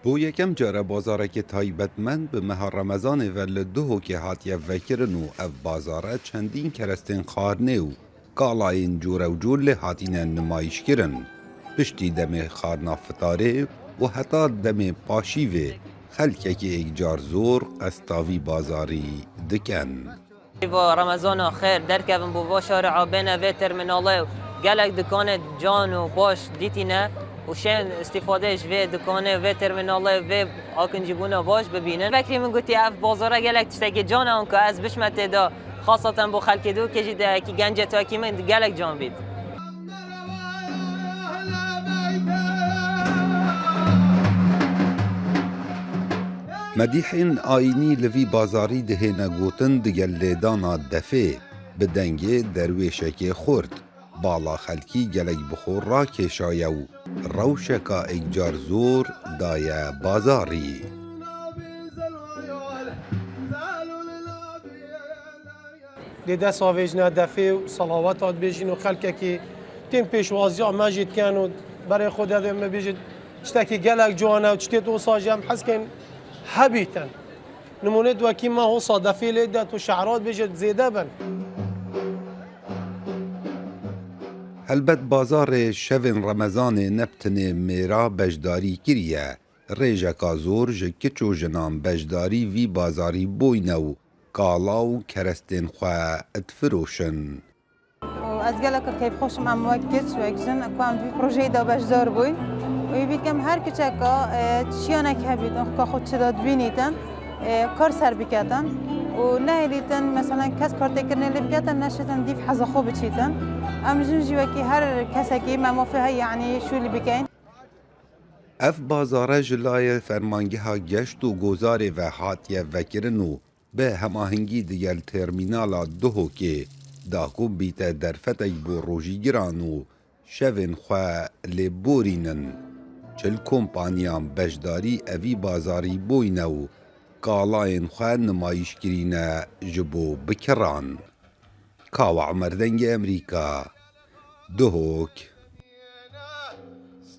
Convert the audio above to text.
بۆ یەکەم جارە بازارێکی تایبەتمەند bi meha Remezanê ve li Duhokê hatiye vekirin û ev bazara çendîn kerestên xwarinê û galayên corewcûr lê hatîne nimayişkirin. Piştî demê xwarina fitarê û heta demê paşîvê xelkekî êkcar zor qestavî bazarî dikin. با رمضان خیر درکبن بو با شارع بین و ترمیناله گلک دکان جان و باش دیتینه و شن استفادهش و دکان و ترمیناله و آکنجیبونه باش ببینن فکری من گوتی اف بازاره گلک تشتکی جان اون که از بشمت دا خاصتا بو خلک دو کجی ده کی گنج تا کی من گلک جان بید مدیحên ayinî li vî bazarî dihêne gotin digel lêdana defê bi dengê derwêşekê xurt. Bala xelkî gelek bixwe rakêşaye û rewşeka êkcar zor daye bazarî. Lê dest avêjina defê û salavat hat bêjin û xelkekî tên pêşwaziya me jî dikin û berê xwe de me bêjin tiştekî gelek ciwan e û tiştê wisa jî em hezkên hebîtin. Nimûnê wekî me hosa defê lê de tu şeعرات bêjin zêde bin. Helbet bazarê şevên Remezanê neptinê mêra beşdarî kiriye. Rêjeka zor ji kiç û jinan beşdarî vî bazarî bûyne û gala û kerestên xwe difiroşin. از گله که کیف خوشم ام وقت کش و اکشن اکوام وی پروژه دا بجدار بوین و بیکم هر کچه که چیانه که بیتن که خود شداد بینیتن کار سر بکتن و نه لیتن مثلا کس کار تکرنه لبکتن نشتن دیف حظ خوب چیتن ام جنجی وکی هر کسی که موافقه یعنی شو لی بکین Ev bazare ji layê fermangeha geşt û gozarê ve hatiye vekirin û bi hemahingî digel termînala Duhokê daku bîte derfetek bû rojîgiran û şevên xwe lê borînin. Çil kompaniyan beşdarî evî bazarî bûyne û galayên xwe nimayişkirîne ji bo bikiran. Kawa Emer Dengê Emerîka, Duhok.